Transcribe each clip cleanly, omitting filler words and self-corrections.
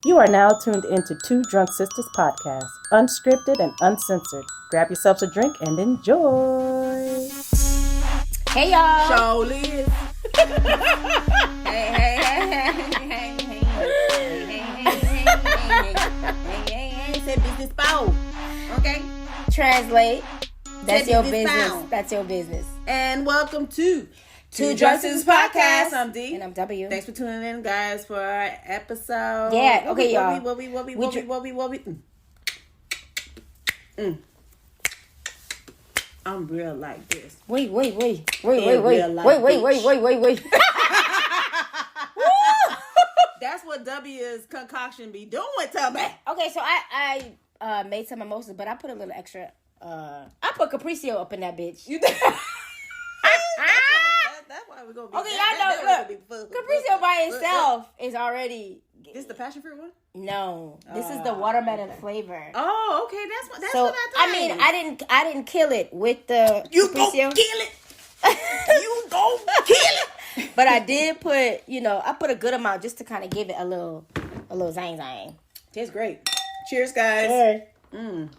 You are now tuned into Two Drunk Sistas podcast, unscripted and uncensored. Grab yourselves a drink and enjoy. Hey y'all. Show Liz. Hey. Say business bow. Okay. Translate. That's Say your business business. bow. That's your business. And welcome to Two Drunk Sistas podcast. I'm D. And I'm W. Thanks for tuning in, guys, for our episode. Yeah, okay, y'all. What we. I'm real like this. Wait. real life, That's what W's concoction be doing to me. Okay, so I made some mimosas, but I put a little extra. I put capriccio up in that bitch. You think? That's why we're gonna be. Okay, y'all know. Look, capriccio by itself is already. This the passion fruit one? No, this is the watermelon flavor. Oh, okay. That's So what I mean, I didn't kill it with the You gon' capriccio. kill it. You gon' kill it. But I did put, I put a good amount just to kind of give it a little zang. Tastes great. Cheers, guys. Sure.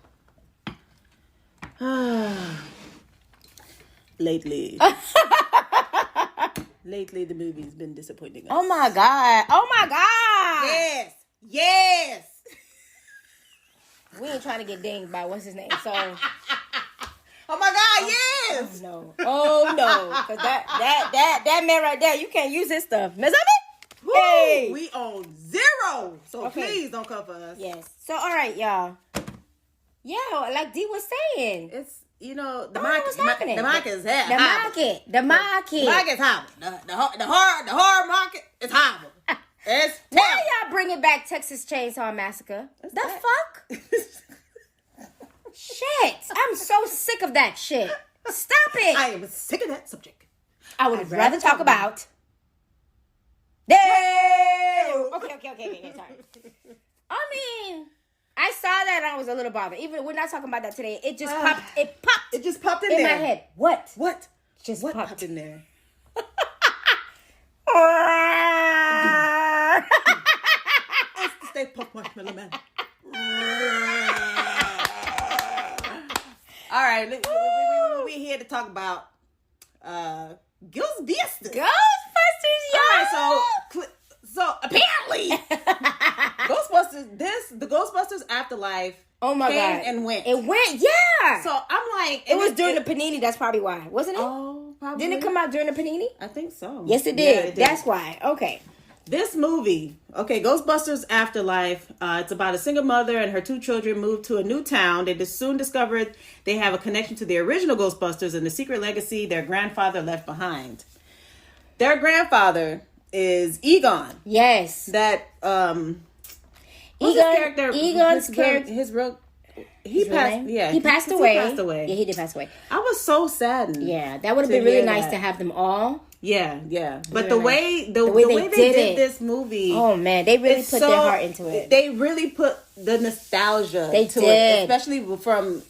Lately, the movie's been disappointing us. Oh my god! Yes. We ain't trying to get dinged by what's his name. So, Oh my God, yes. oh no, because that man right there, you can't use his stuff. Miss Woo, Hey, we on 0, so Okay. please don't come for us. yes. So all right, y'all. Yeah, like D was saying, It's the what's market. happening? The market's there. the market. The market's horrible. The horror market is horrible. It's Why terrible. y'all bringing back Texas Chainsaw Massacre? What's the that? fuck? Shit! I'm so sick of that shit. Stop it! I am sick of that subject. I would rather talk about. Okay. Sorry. I mean, I saw that and I was a little bothered. Even we're not talking about that today. It just popped. It popped. It just popped in in there. my head. What? What? Just What popped. popped in there? It's the Stay Puft Marshmallow Man. All right, we here to talk about Ghostbusters. Ghostbusters, y'all. All right, so apparently the Ghostbusters Afterlife Oh my came god! and went. It went. Yeah. So I'm like, it was during the panini. That's probably why, wasn't it? Oh, probably. Didn't it come out during the panini? I think so. Yes, it Yeah, did. That's why. Okay. This movie, Ghostbusters Afterlife, it's about a single mother and her 2 children move to a new town. They soon discovered they have a connection to the original Ghostbusters and the secret legacy their grandfather left behind. Their grandfather is Egon. Yes. That, what's Egon's his character. His real... His real name? He passed away. Yeah, he did pass away. I was so saddened. Yeah, that would have to been really hear nice that. to have them all. Yeah. But Really the nice. way they did this movie... Oh man, they really It's put so- their heart into it. They really put the nostalgia They to did. it, especially from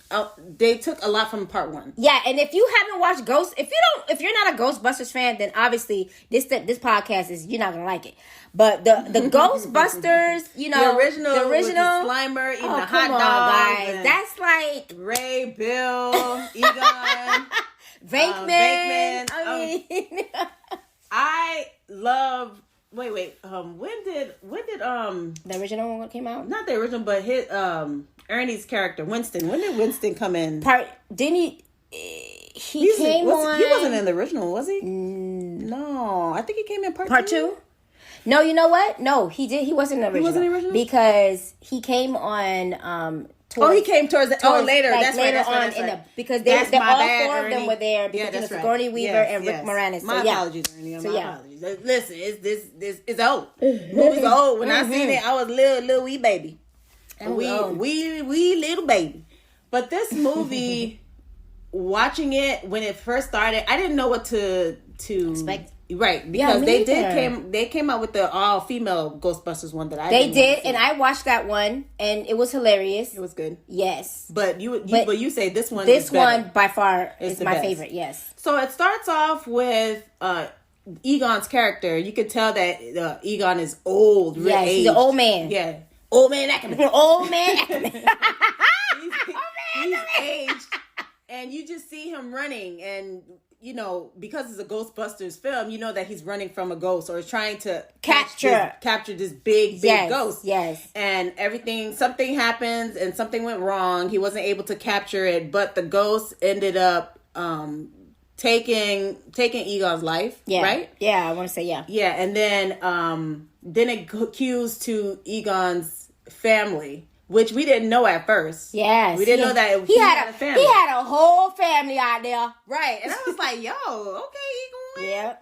they took a lot from part 1. Yeah, and if you haven't watched if you're not a Ghostbusters fan, then obviously this podcast is you're not gonna like it. But the Ghostbusters, The original with the Slimer eating the hot come on, dog, guys, and that's like Ray, Bill, Egon, Venkman. Venkman. I mean, I love. Wait. When did the original one came out. not the original, but his Ernie's character Winston? When did Winston come in? Didn't he? He came on. He wasn't in the original, was he? No, I think he came in part 2. No, you know what? No, he did. He wasn't the original. He wasn't the original? Because he came on. He came towards later. Like that's later right. on That's in right. because That's they my all bad, 4 of them Ernie. were there because Yeah, that's Sigourney right. Weaver Yes, and Rick yes. Moranis. So, My yeah. apologies, Ernie. So, My yeah. apologies. Listen, it's old. Movie's old. When I seen it, I was little wee baby. And we little baby. But this movie, watching it when it first started, I didn't know what to Expect. Right, because me they came out with the all female Ghostbusters one that I They didn't did, want to see. and I watched that one, and it was hilarious. It was good. Yes. But you say this one This is better. one by far is the my best. favorite. Yes. So it starts off with Egon's character, you could tell that Egon is old. Yes, he's an old man. Yeah, old man Ackerman. Old man Ackerman. He's aged, and you just see him running, and you know, because it's a Ghostbusters film, you know that he's running from a ghost or is trying to capture this big ghost. Yes. And something happens and something went wrong. He wasn't able to capture it, but the ghost ended up taking Egon's life. Yeah. Right? Yeah, I want to say yeah. Yeah, and then it cues to Egon's family, which we didn't know at first. Yes. We didn't know that he had a family. He had a whole family out there. Right. And I was like, yo, okay, Egon. Yeah.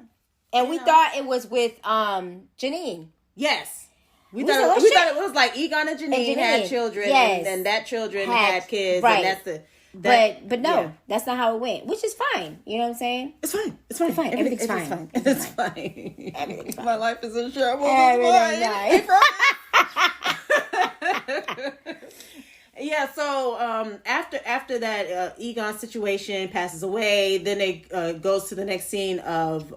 And we thought it was with Janine. Yes. We thought it was like Egon and Janine had children, yes. and that children had kids, right. and but no, that's not how it went, which is fine. You know what I'm saying? It's fine. It's fine. Everything's fine. It's fine. Everything's fine. My life is in shambles. Everything's fine. Yeah, so after that Egon situation passes away, then it goes to the next scene of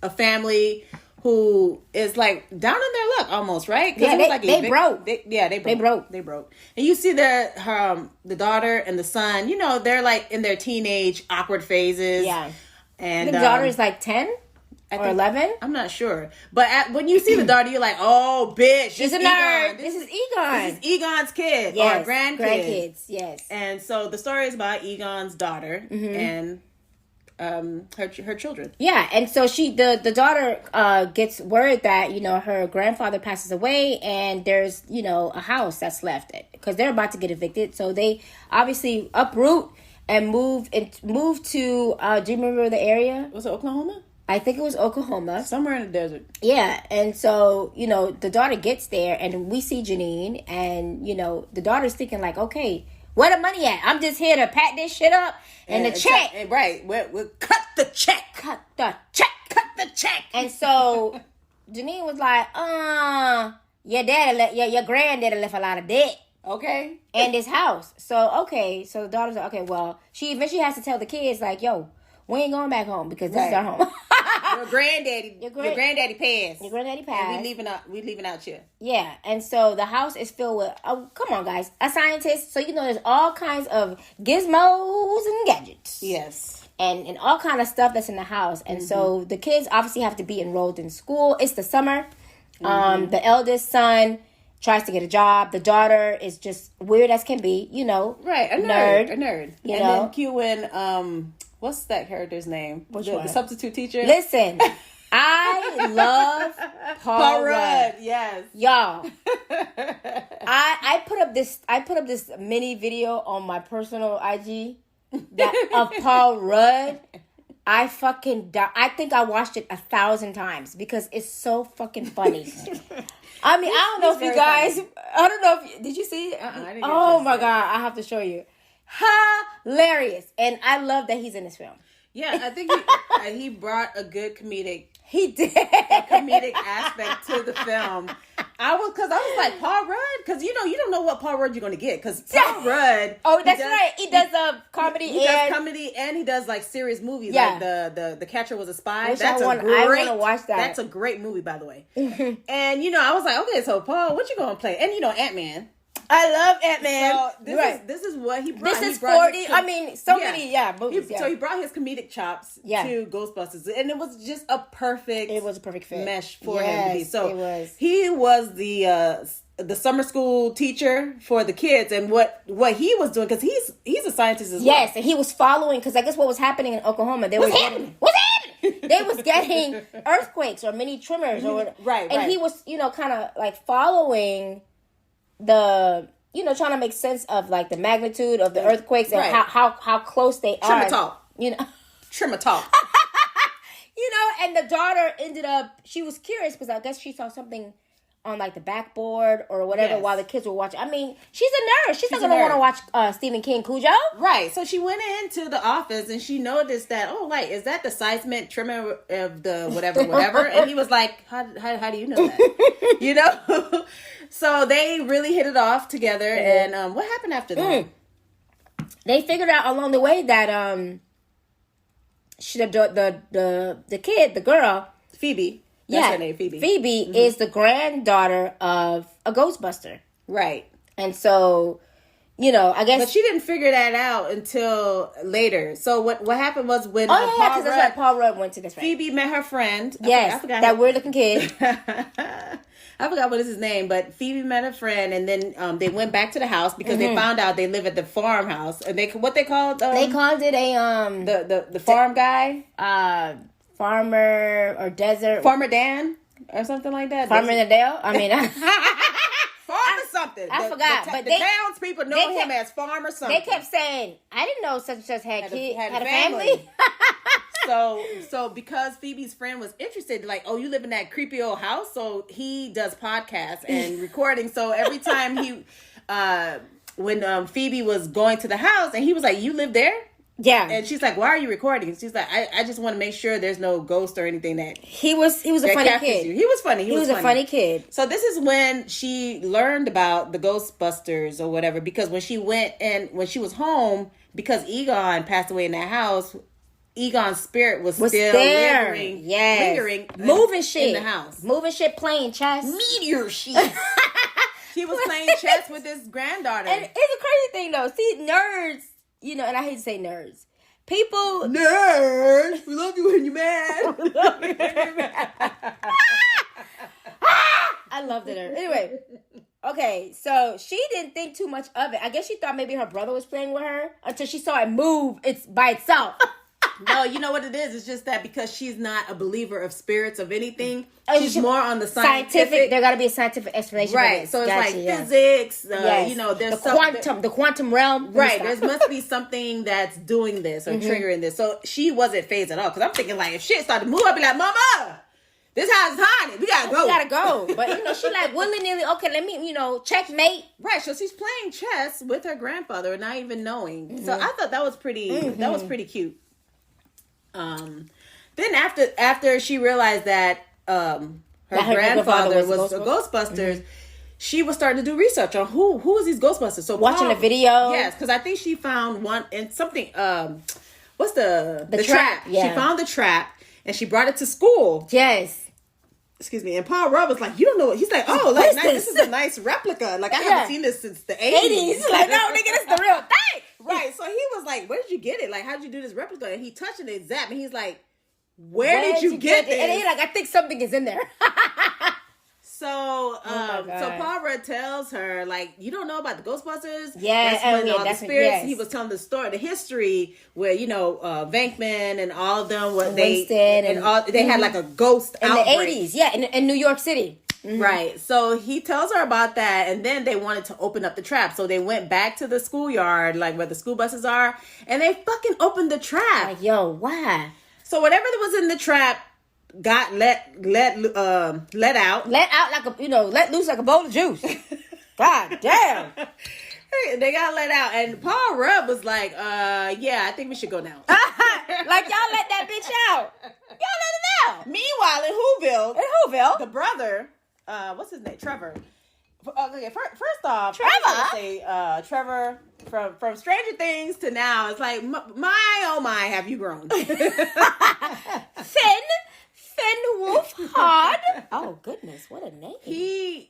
a family who is like down on their luck almost, right? Yeah, they broke. They broke. And you see the daughter and the son, you know, they're like in their teenage awkward phases. Yeah. And the daughter is like 10 or 11. I'm not sure. But when you see the daughter, you're like, oh, bitch. She's a nerd. This is Egon. This is Egon's kid. Yes, or grandkid. Grandkids, yes. And so the story is about Egon's daughter and her children. Yeah, and so the daughter gets word that, you know, her grandfather passes away and there's, you know, a house that's left because they're about to get evicted. So they obviously uproot and move to, do you remember the area? Was it Oklahoma? I think it was Oklahoma. Somewhere in the desert. Yeah, and so, you know, the daughter gets there and we see Janine and, you know, the daughter's thinking like, okay, where the money at? I'm just here to pack this shit up and the check. Right, we'll cut the check. Cut the check. And so Janine was like, your granddaddy left a lot of debt. Okay. And this house. So the daughter's like, okay, well, she eventually has to tell the kids like, yo, we ain't going back home because this is our home. Your granddaddy passed. Your granddaddy passed. And we leaving out here. Yeah, and so the house is filled with, come on, guys, a scientist. So, you know, there's all kinds of gizmos and gadgets. Yes. And all kind of stuff that's in the house. And so the kids obviously have to be enrolled in school. It's the summer. The eldest son tries to get a job. The daughter is just weird as can be, you know. Right, a nerd. You and know? then cue in, what's that character's name? The substitute teacher? Listen, I love Paul Rudd. Yes. Y'all. I put up this mini video on my personal IG of Paul Rudd. I fucking I think I watched it 1,000 times because it's so fucking funny. I mean, I don't know if you guys funny. I don't know if did you see it? I didn't oh my god, I have to show you. Hilarious. And I love that he's in this film. Yeah, I think he brought a good comedic aspect to the film. I was like, Paul Rudd? Because, you know, you don't know what Paul Rudd you're going to get. Because Paul Rudd... Oh, that's right. He does comedy He does comedy and he does, like, serious movies. Yeah. Like The Catcher Was a Spy. I want to watch that. That's a great movie, by the way. And, you know, I was like, okay, so Paul, what you going to play? And, you know, Ant-Man. I love Ant-Man. So this is what he brought. This is 40. I mean, so many, movies. So he brought his comedic chops to Ghostbusters, and it was just a perfect. It was a perfect fit mesh for him to be. So it was. He was the summer school teacher for the kids, and what he was doing because he's a scientist as well. Yes, and he was following because I guess what was happening in Oklahoma, What's happening? They was getting earthquakes or mini tremors or right, and he was kind of like following the trying to make sense of like the magnitude of the earthquakes and how close they are. Trimmer talk. And the daughter ended up, she was curious because I guess she saw something on like the backboard or whatever while the kids were watching. I mean, she's a nerd. She's not gonna want to watch Stephen King Cujo. Right. So she went into the office and she noticed that, is that the seismic tremor of the whatever? And he was like, how do you know that? So they really hit it off together. And what happened after that? They figured out along the way that she the kid, the girl, Phoebe. That's her name, Phoebe. Phoebe is the granddaughter of a Ghostbuster. Right. And so, I guess... But she didn't figure that out until later. So what happened was when because that's right, Paul Rudd went to this. Phoebe met her friend. Yes, I forgot that weird-looking kid. I forgot what is his name, but Phoebe met her friend, and then they went back to the house because they found out they live at the farmhouse. And they called they called it a the farm guy, farmer or desert Farmer Dan or something like that. Farmer in the Dale. I mean, Farmer something. I forgot, but the townspeople know him as Farmer something. They kept saying, "I didn't know such and such had a family." So because Phoebe's friend was interested, like, oh, you live in that creepy old house, so he does podcasts and recording. So every time when Phoebe was going to the house, and he was like, "You live there?" Yeah. And she's like, "Why are you recording?" She's like, I just want to make sure there's no ghost or anything that he was a funny kid. He was funny. He was a funny kid. So this is when she learned about the Ghostbusters or whatever, because when she was home, because Egon passed away in that house, Egon's spirit was still there. lingering, moving shit in the house, moving shit, playing chess, meteor shit. She was playing chess with his granddaughter. And it's a crazy thing though. See, nerds, and I hate to say nerds. People, nerds, we love you when you're mad. We love you when you're mad. I loved it. Anyway, okay, so she didn't think too much of it. I guess she thought maybe her brother was playing with her until she saw it move. It's by itself. No, you know what it is? It's just that because she's not a believer of spirits of anything, she's more on the scientific. There got to be a scientific explanation, right? So it's physics. There's the quantum realm, right? There must be something that's doing this or triggering this. So she wasn't phased at all, because I'm thinking like, if shit started to move, I'd be like, "Mama, this house is haunted. We gotta go. We gotta go." But she like willy nilly. Okay, let me checkmate. Right. So she's playing chess with her grandfather, not even knowing. So I thought that was pretty. That was pretty cute. Then after she realized that her grandfather was a Ghostbusters, she was starting to do research on who is these Ghostbusters. So watching a video, yes, because I think she found one and something. What's the trap? Yeah. She found the trap and she brought it to school. Yes. Excuse me. And Paul Rudd was like, "You don't know what?" He's like, "Oh, like this is a nice replica. Like I haven't seen this since the 80s." Like, no, nigga, this is the real thing. Right. So he was like, "Where did you get it? Like, how did you do this replica?" And he touched it and zapped, and he's like, Where did you get this? And he's like, "I think something is in there." So Paul Rudd tells her, like, "You don't know about the Ghostbusters?" Yeah, the spirits. Yes. He was telling the story, the history, where Venkman and all of them, they had like a ghost in outbreak. the 80s. Yeah, in New York City. Mm-hmm. Right. So he tells her about that, and then they wanted to open up the trap. So they went back to the schoolyard, like where the school buses are, and they fucking opened the trap. Like, yo, why? So whatever was in the trap got let out. Let out like let loose like a bowl of juice. God damn. They got let out, and Paul Rudd was like, yeah, I think we should go now. Like, y'all let that bitch out. Y'all let it out. Meanwhile, in Whoville, the brother, what's his name? Trevor. Okay, first off, Trevor. I say Trevor from Stranger Things to now. It's like, my oh my, have you grown? Finn Wolfhard. Oh goodness, what a name!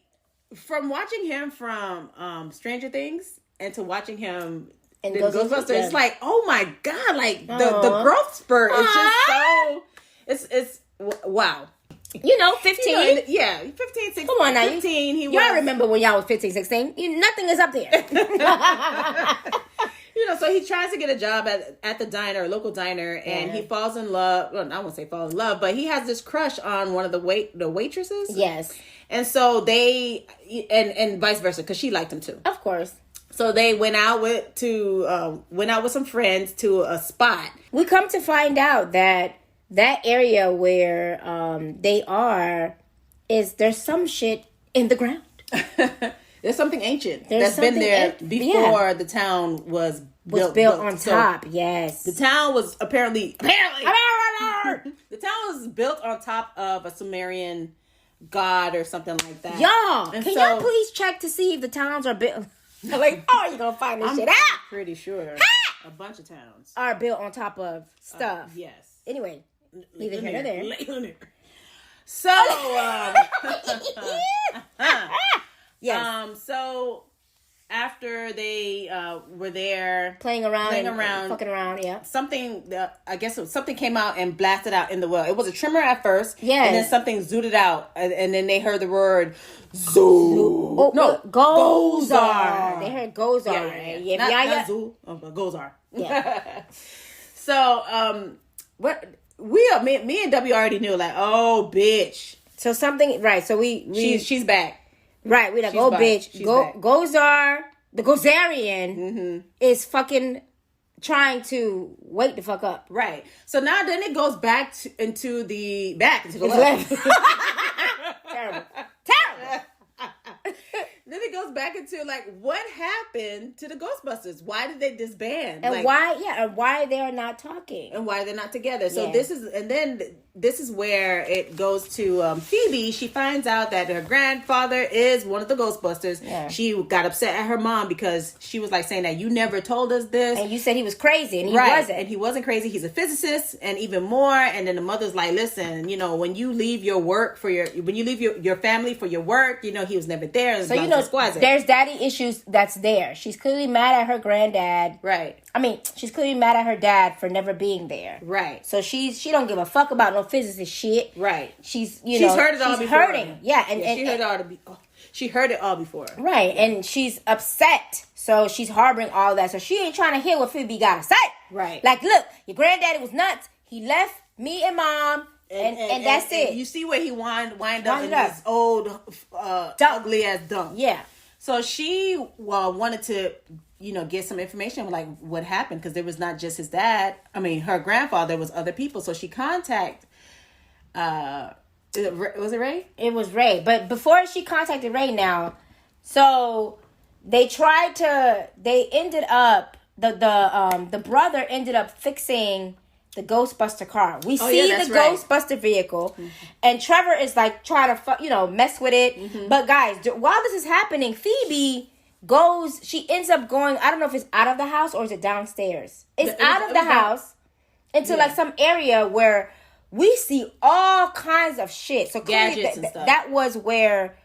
From watching him from Stranger Things and to watching him in Ghostbusters, it's like, oh my god, like the growth spurt is just so it's wow. 15? 15, 16. Come on now. 15, y'all remember when y'all was 15, 16? Nothing is up there. So he tries to get a job at the diner, a local diner, and he falls in love. Well, I won't say fall in love, but he has this crush on one of the waitresses. Yes. And so they, and vice versa, because she liked him too. Of course. So they went out with some friends to a spot. We come to find out that area where they are there's some shit in the ground. There's something ancient that's been there before the town was built on top. Yes, the town was apparently the town was built on top of a Sumerian god or something like that. Y'all, can y'all please check to see if the towns are built? Like, oh, you gonna find this shit out? Pretty sure a bunch of towns are built on top of stuff. Yes. Anyway, neither here nor there. So, yes. So after they were there playing around, fucking around, yeah. Something, I guess something came out and blasted out in the well. It was a tremor at first, yes. And then something zooted out, and then they heard the word zoo. Oh, no, Gozar. They heard Gozar. Yeah. Not zoo, but Gozar. Yeah. So, me and W already knew, like, oh, bitch. So something, right? So she's back. Right, we like, oh, bitch. Gozar, the Gozarian is fucking trying to wake the fuck up. Right. So now then it goes back into the left. Terrible. Then it goes back into, like, what happened to the Ghostbusters? Why did they disband? And why they are not talking. And why they're not together. So this is where it goes to Phoebe. She finds out that her grandfather is one of the Ghostbusters. Yeah. She got upset at her mom because she was like saying that you never told us this. And you said he was crazy, and he wasn't. And he wasn't crazy. He's a physicist, and even more. And then the mother's like, listen, when you leave your work when you leave your family for your work, he was never there. So there's daddy issues that's there. She's clearly mad at her granddad. Right. I mean, she's clearly mad at her dad for never being there. Right. So she don't give a fuck about no physicist shit. Right. She's heard it all before. Hurting. Yeah, she heard it all before. Right, and she's upset. So she's harboring all that. So she ain't trying to hear what Phoebe got to say. Right. Like, look, your granddaddy was nuts. He left me and mom. And that's it. And you see where he wind up in this old, ugly ass dump. Yeah. So she wanted to, get some information, like what happened, because there was not just his dad. I mean, her grandfather, was other people. So she contacted. Was it Ray? It was Ray, but before she contacted Ray, now, so they ended up the brother ended up fixing the Ghostbuster car. We see the Ghostbuster vehicle, and Trevor is like trying to mess with it. Mm-hmm. But guys, while this is happening, Phoebe she ends up going, I don't know if it's out of the house or is it downstairs. It's out of the house into like some area where we see all kinds of shit. So gadgets and stuff. That was where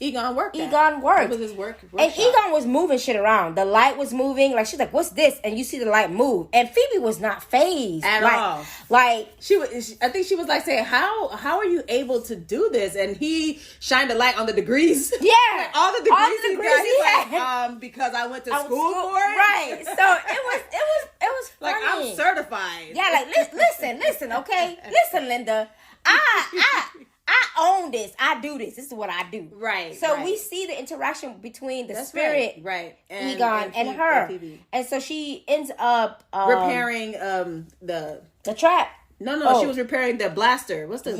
Egon worked. Egon worked. That was his work. And Egon was moving shit around. The light was moving. Like, she's like, what's this? And you see the light move. And Phoebe was not phased. At all. Like, I think she was like saying, how are you able to do this? And he shined a light on the degrees. Yeah. Like, all the degrees he got. Like, because I went to school for it. Right. So it was funny. Like, I'm certified. Yeah, like, listen, okay? Listen, Linda. I own this. I do this. This is what I do. Right. So we see the interaction between the spirit, right, Egon, and her. And so she ends up repairing the trap. No, she was repairing the blaster. What's the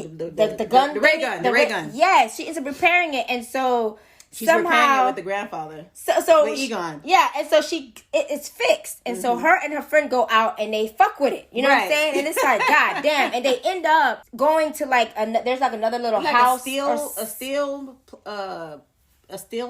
gun? The ray gun. The ray gun. Yes, she ends up repairing it, and so she's somehow repairing it with the grandfather. So with Egon. Yeah, and so it's fixed, and so her and her friend go out and they fuck with it. You know what I'm saying? And it's like, god damn, and they end up going to like there's like another little house, a steel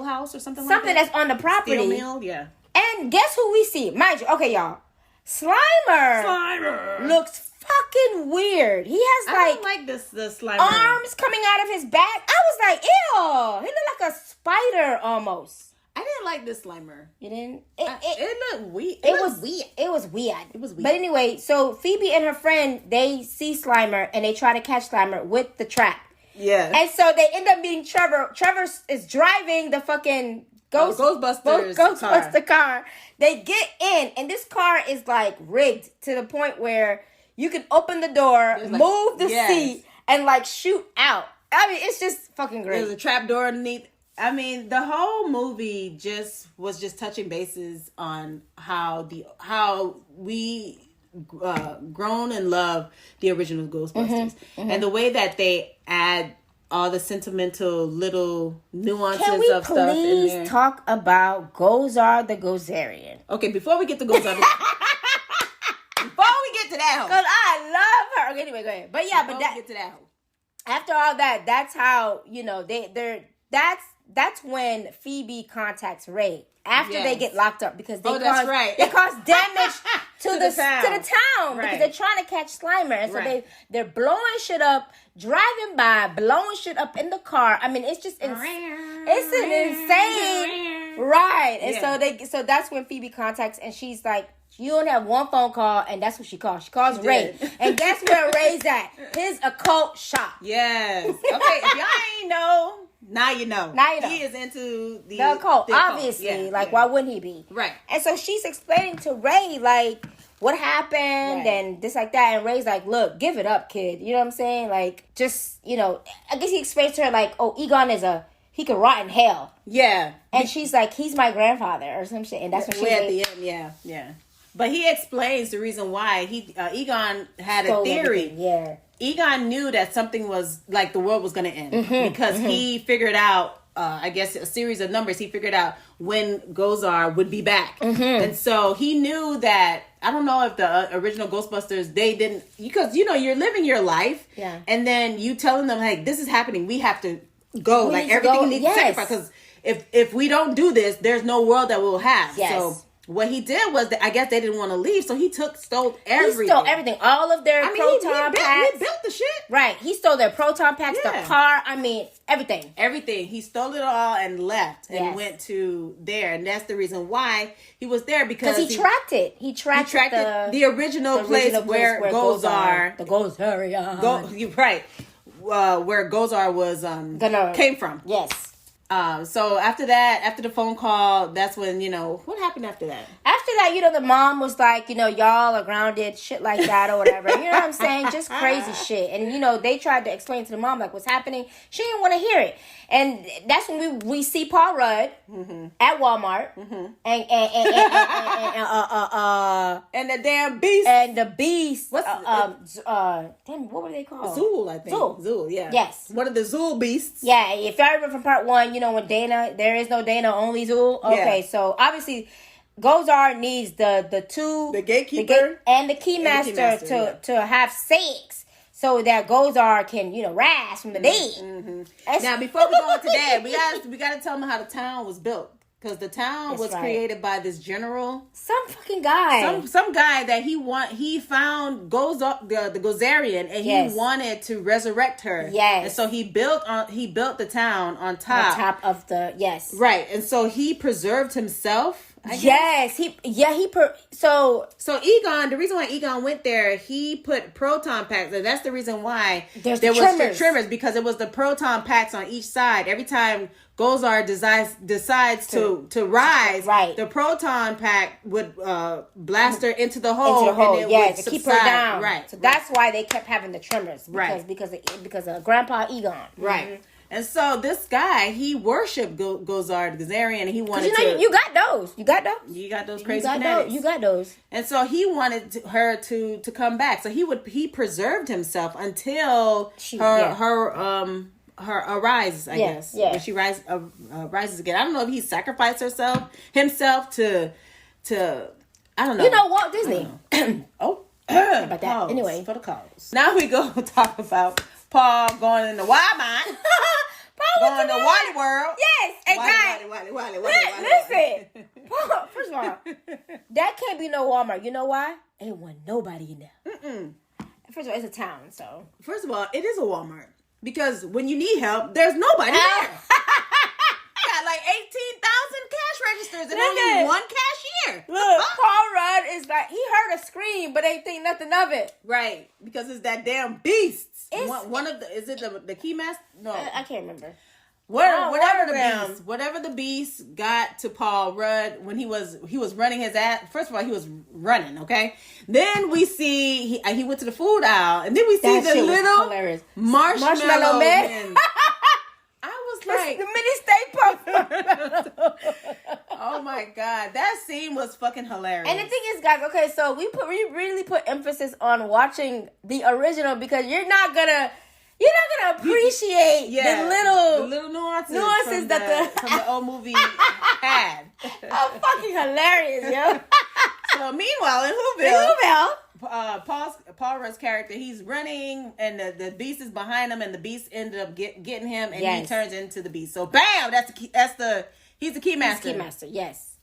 house or something like that. Something that's on the property. Steel mill, yeah. And guess who we see? Mind you, okay, y'all. Slimer looks fucking weird. He has I don't like the Slimer arms coming out of his back. I was like, ew. He looked like a spider almost. I didn't like this Slimer. You didn't? It looked weird. It was weird. But anyway, so Phoebe and her friend, they see Slimer and they try to catch Slimer with the trap. Yeah. And so they end up meeting Trevor. Trevor is driving the fucking Ghostbusters car. They get in, and this car is like rigged to the point where you can open the door, move the seat, and like shoot out. I mean, it's just fucking great. There's a trap door underneath. I mean, the whole movie was touching bases on how we grown and love the original Ghostbusters, and the way that they add all the sentimental little nuances of stuff in there. Can we please talk about Gozar the Gozarian? Okay, before we get to Gozar, to that hoe. Because I love her. Okay, anyway, go ahead. But yeah, get to that hoe. After all that, that's how, that's when Phoebe contacts Ray. After they get locked up because they cause damage to the town because they're trying to catch Slimer, and so they're blowing shit up, driving by, blowing shit up in the car. I mean, it's just it's an insane ride. And so that's when Phoebe contacts, and she's like, you only have one phone call, and that's what she calls. She calls Ray. And guess where Ray's at? His occult shop. Yes. Okay, if y'all ain't know, now you know. He is into the occult, obviously. Why wouldn't he be? Right. And so she's explaining to Ray, like, what happened and this, like that. And Ray's like, look, give it up, kid. You know what I'm saying? Like, just, I guess he explains to her, like, oh, Egon he could rot in hell. Yeah. And she's like, he's my grandfather or some shit. And that's what she's at the end, yeah. But he explains the reason why Egon had a theory. Everything. Yeah. Egon knew that something was like the world was going to end because he figured out, I guess, a series of numbers. He figured out when Gozar would be back. And so he knew that, I don't know if the original Ghostbusters, they didn't, because, you're living your life. Yeah. And then you telling them, like, this is happening. We have to go. Like, everything needs to sacrifice. Because if we don't do this, there's no world that we'll have. Yes. So what he did was, I guess they didn't want to leave, so he stole everything. He stole everything. All of their proton packs. He built the shit. Right. He stole their proton packs, the car. I mean, everything. Everything. He stole it all and left and went to there. And that's the reason why he was there, because he tracked it. He tracked the original place where Gozar. The Gozarian. Right. Where Gozar was came from. Yes. So after the phone call, that's when, what happened after that? After that, the mom was like, y'all are grounded, shit like that or whatever. You know what I'm saying? Just crazy shit. And, they tried to explain to the mom, like, what's happening. She didn't want to hear it. And that's when we see Paul Rudd at Walmart. And the damn beast. And the beast. Damn, what were they called? Zool, I think. Zool, yeah. Yes. One of the Zool beasts. Yeah, if y'all remember from part 1, when Dana, there is no Dana, only Zool. Okay, so obviously Gozar needs the two, the gatekeeper and the keymaster to have sex, so that Gozar can rise from the dead. Now, before we go into that, we got to tell them how the town was built. Because the town was created by this general, some fucking guy, some guy that he found the Gozarian, and he wanted to resurrect her. Yes, and so he built the town on top of the right, and so he preserved himself. So Egon, the reason why Egon went there, he put proton packs, and that's the reason why there was tremors, because it was the proton packs on each side. Every time Gozar decides to rise, the proton pack would blast her into the hole, and it would to keep her down. Right. So that's why they kept having the tremors, because of Grandpa Egon. Right. Mm-hmm. And so this guy, he worshipped Gozar the Gozarian, and he wanted to... You got those. You got those crazy fanatics. You got those. And so he wanted her to come back. So he preserved himself until her arises, I guess. Yeah. When she rises again. I don't know if he sacrificed himself to I don't know. Walt Disney. About that. Anyway. For the cause. Now we go talk about Paul going in the Walmart. Going to Wally World. Yes, exactly. Wally. Listen. Paul, first of all, that can't be no Walmart. You know why? Ain't want nobody in there. First of all, it's a town, so. First of all, it is a Walmart. Because when you need help, there's nobody there. Got like 18,000 cash registers and only one cashier. Look, Paul Rudd is like, he heard a scream, but ain't think nothing of it. Right, because it's that damn beast. One of the, is it the key master? No, I can't remember. Whatever the beast got to Paul Rudd when he was running his ass. First of all, he was running. Okay, then we see he went to the food aisle, and then we see the little marshmallow man. I was like, the mini Stay Puft. Oh my god, that scene was fucking hilarious. And the thing is, guys, okay, so we really put emphasis on watching the original, because you're not gonna appreciate the little nuances that the old movie had. Oh, fucking hilarious, yo. So meanwhile, in Whoville, Paul Rudd's character, he's running, and the beast is behind him, and the beast ended up getting him, and he turns into the beast. So bam, he's the key master. He's key master, yes.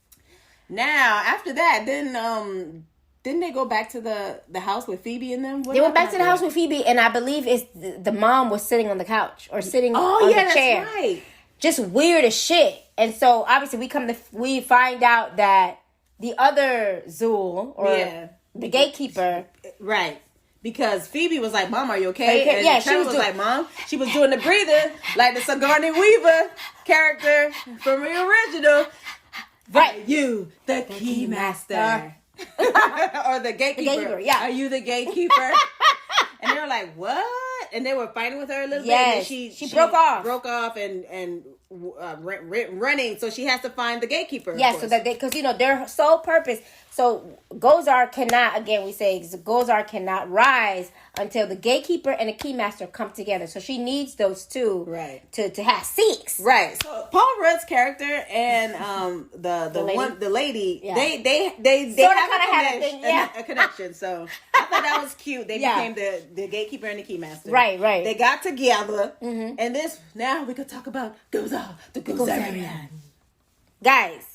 Now after that, then didn't they go back to the house with Phoebe and them? They went back to the house with Phoebe, and I believe it's the mom was sitting on the couch or sitting on the chair. That's right. Just weird as shit. And so obviously we find out that the other Zool or the gatekeeper, right? Because Phoebe was like, "Mom, are you okay?" And yeah, Trevor was like, "Mom," she was doing the breather like the Sigourney Weaver character from the original. Right, Are you the keymaster or the gatekeeper? Yeah, are you the gatekeeper? And they were like, "What?" And they were fighting with her a little bit. And she broke off and running. So she has to find the gatekeeper. Yeah, so that because their sole purpose. So Gozar cannot, again we say, Gozar cannot rise until the gatekeeper and the keymaster come together. So she needs those two, right, to have sex. Right. So Paul Rudd's character and the lady, yeah. they have a connection. So I thought that was cute. They became the gatekeeper and the keymaster. Right. They got together, and now we could talk about Gozar, the Gozarian. Guys,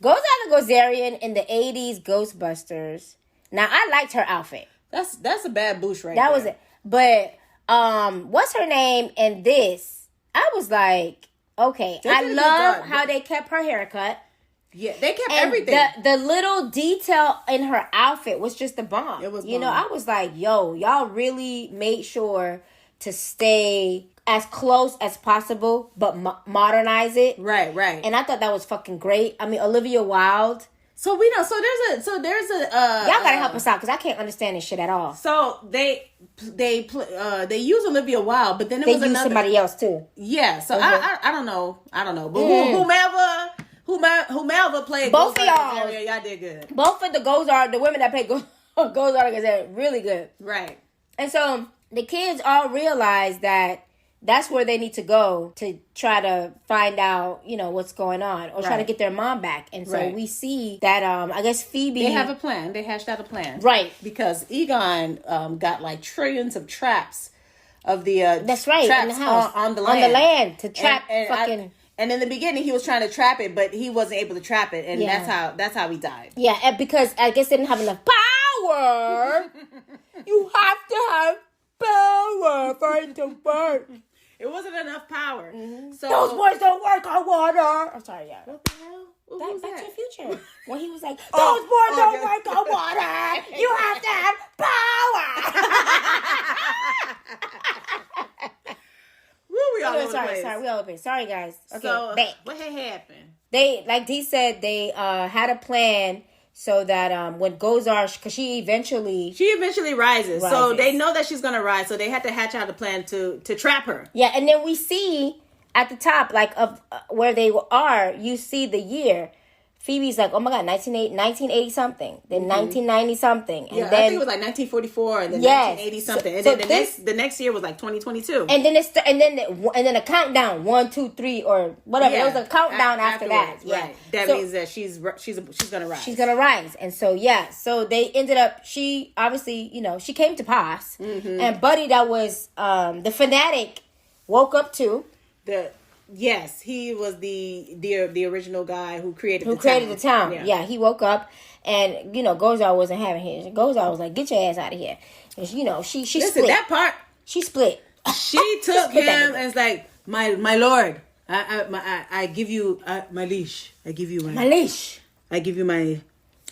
Gozar the Gozarian in the 80s Ghostbusters. Now, I liked her outfit. That's a bad boosh right that there. Was it. But what's her name in this? I was like, okay. I love how they kept her haircut. Yeah, they kept everything. The little detail in her outfit was just the bomb. It was bomb. I was like, yo, y'all really made sure to stay as close as possible, but modernize it. Right. And I thought that was fucking great. I mean, Olivia Wilde. So we know. So there's a. Y'all gotta help us out because I can't understand this shit at all. So they use Olivia Wilde, but then they use somebody else too. Yeah. So I don't know. But whomever played both of y'all did good. Both of the women that played Gozar really good. Right. And so the kids all realize that that's where they need to go to try to find out, what's going on or try to get their mom back. And so we see that, I guess Phoebe... They have a plan. They hashed out a plan. Right. Because Egon got like trillions of traps of the... that's right, traps in the house. On the land. On the land to trap and in the beginning, he was trying to trap it, but he wasn't able to trap it. And that's how he died. Yeah, and because I guess they didn't have enough power. You have to have power for it to work. It wasn't enough power. Mm-hmm. So those boys don't work on water. I'm sorry, yeah. What the hell? Back to the Future. When he was like, those boys don't work on water. You have to have power. Woo, we all over the place. We all over the place. Sorry, guys. Okay, so, back. What had happened? They, like Dee said, they had a plan so that when Gozar, because she eventually rises. So they know that she's gonna rise. So they had to hatch out a plan to trap her. Yeah, and then we see at the top, like of where they are, you see the year. Phoebe's like, oh my God, 1980 something, then 1990 something, and then I think it was like 1944, and then 1980 something, and then the next year was like 2022, and then and then a countdown 1, 2, 3 or whatever. There was a countdown after that. Yeah, right. That means that she's gonna rise. She's gonna rise, and so so they ended up. She obviously she came to pass, and Buddy, that was the fanatic, woke up too. Yes, he was the original guy who created the town. Yeah, he woke up and Gozar wasn't having his. Gozar was like, "Get your ass out of here." And she split. That part. She split. She took him and it's like, my lord, I give you my leash. I give you my leash. I give you my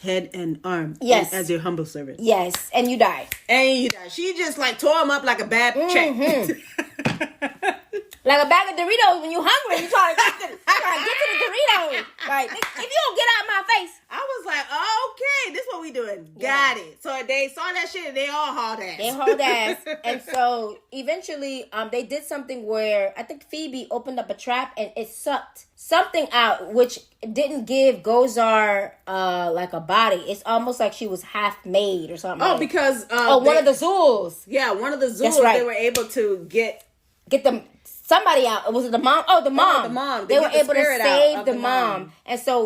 head and arm. Yes, as your humble servant. Yes, and you die. She just like tore him up like a bad check. Like a bag of Doritos when you hungry, you trying to get to the Doritos. Like, if you don't get out of my face. I was like, oh, okay, this is what we doing. Got it. So they saw that shit and they all hauled ass. And so eventually they did something where I think Phoebe opened up a trap and it sucked something out, which didn't give Gozar like a body. It's almost like she was half made or something. Oh, because one of the Zools. Yeah, one of the Zools. That's right. They were able to get them somebody out. Was it the mom? Oh, the mom. The mom. They were able to save the mom. mom. And so,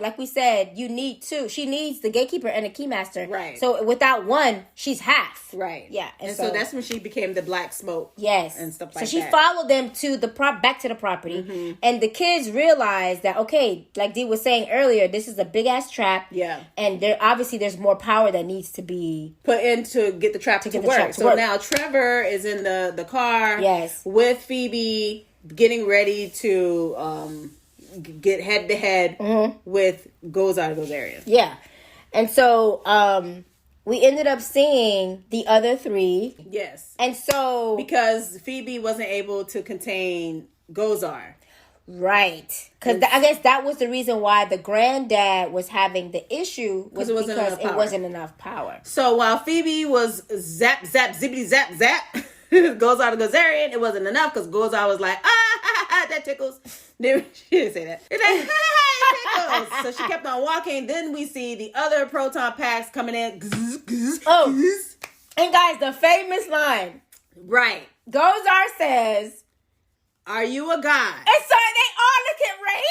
like we said, you need two. She needs the gatekeeper and the keymaster. Right. So without one, she's half. Right. Yeah. And so that's when she became the Black Smoke. Yes. And stuff like that. So she followed them to back to the property. Mm-hmm. And the kids realized that, okay, like Dee was saying earlier, this is a big ass trap. Yeah. And there's more power that needs to be put in to get the trap to work. So now Trevor is in the car. Yes. With Phoebe, getting ready to get head to head with Gozar Gozerian. Yeah. And so we ended up seeing the other three. Yes. And so because Phoebe wasn't able to contain Gozar. Right. Because I guess that was the reason why the granddad was having the issue because it wasn't enough power. So while Phoebe was zap, zippity, zap, Gozar the Gozerian, it wasn't enough because Gozar was like, that tickles. She didn't say that. It's like, it tickles. So she kept on walking. Then we see the other proton packs coming in. And guys, the famous line. Right. Gozar says, "Are you a god?" And so they all look at Ray.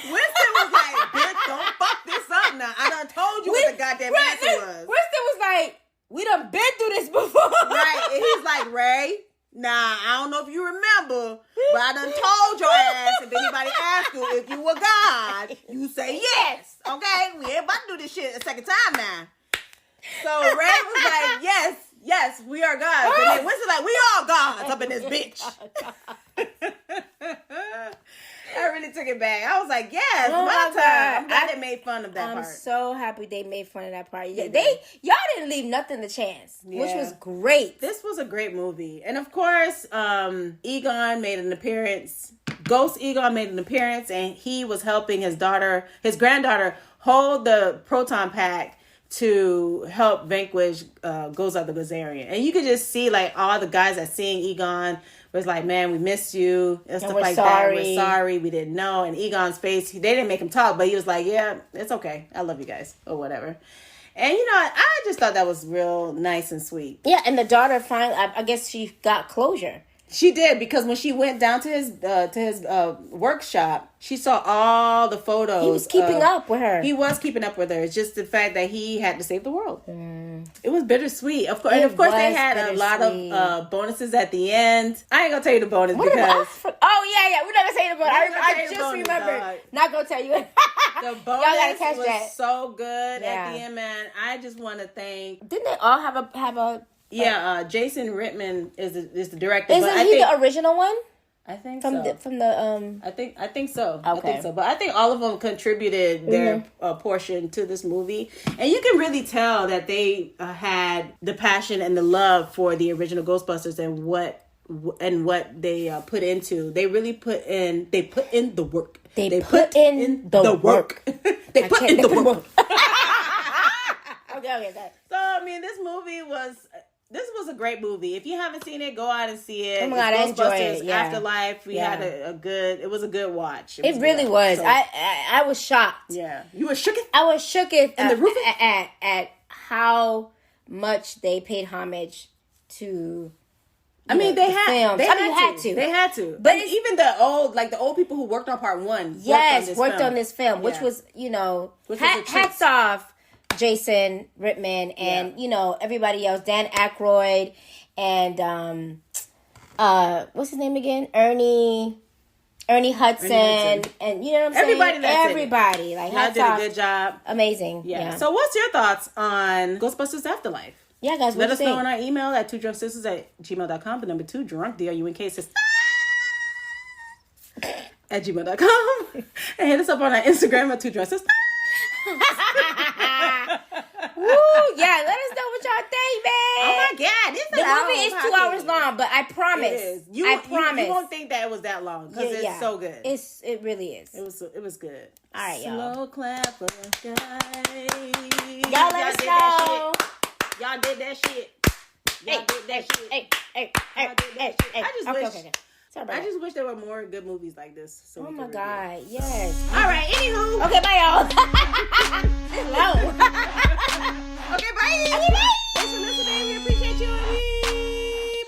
Winston was like, "Bitch, don't fuck this up now. I done told you what the goddamn answer was." Winston was like, "We done been through this before." Right. And he's like, "Ray, nah, I don't know if you remember, but I done told your ass if anybody asks you if you a god, you say yes. Okay? We ain't about to do this shit a second time now." So Ray was like, yes, we are gods. And then Winston's like, "We all gods up in this bitch." I really took it back. I was like, yes, my time. I'm glad they made fun of that part. I'm so happy they made fun of that part. Y'all didn't leave nothing to chance, which was great. This was a great movie. And of course, Egon made an appearance. Ghost Egon made an appearance, and he was helping his granddaughter, hold the proton pack to help vanquish Gozar the Gozerian. And you could just see like all the guys that seeing Egon was like, "Man, we missed you," and stuff like that. We're sorry, we didn't know. And Egon's face, they didn't make him talk, but he was like, "Yeah, it's okay. I love you guys," or whatever. And I just thought that was real nice and sweet. Yeah, and the daughter finally, I guess she got closure. She did, because when she went down to his workshop, she saw all the photos. He was keeping up with her. He was keeping up with her. It's just the fact that he had to save the world. It was bittersweet. Of course, they had a lot of bonuses at the end. I ain't gonna tell you the bonus because we're not gonna say the bonus. I just remembered. Not gonna tell you. The bonus Y'all gotta catch was that. so good at the end, man. I just want to thank. Didn't they all have a? Yeah, Jason Rittman is the director. Isn't he the original one? I think so. I think so. Okay. I think so. But I think all of them contributed their portion to this movie. And you can really tell that they had the passion and the love for the original Ghostbusters and what they put into. They really put in the work. They put in the work. They put in the work. Okay. So, I mean, this was a great movie. If you haven't seen it, go out and see it. Oh my God, I enjoyed it. Yeah. Afterlife. We had it was a good watch. It really was. So, I was shocked. Yeah. You were shook? I was shook at how much they paid homage to. They had to. They had to. But even the old people who worked on part one. Worked on this film, which was, hats off Jason Rittman and everybody else, Dan Aykroyd and what's his name again, Ernie Hudson, and you know what I'm saying, everybody like y'all did a good job, amazing. Yeah. So what's your thoughts on Ghostbusters Afterlife? Yeah, guys, let us know on our email at 2drunksisters@gmail.com. The number 2 drunk DRUNK sisters at gmail.com, and hit us up on our Instagram at 2drunksisters. Woo, yeah, let us know what y'all think, man. Oh my God, the movie is 2 hours long, but I promise, it is. I promise, you won't think that it was that long because it's so good. It really is. It was good. All right, y'all. Slow clap for guys. Y'all let us know. Y'all did that shit. Y'all did that shit. Hey. I just wish there were more good movies like this. Oh my God, yes. All right, anywho. Okay, bye, y'all.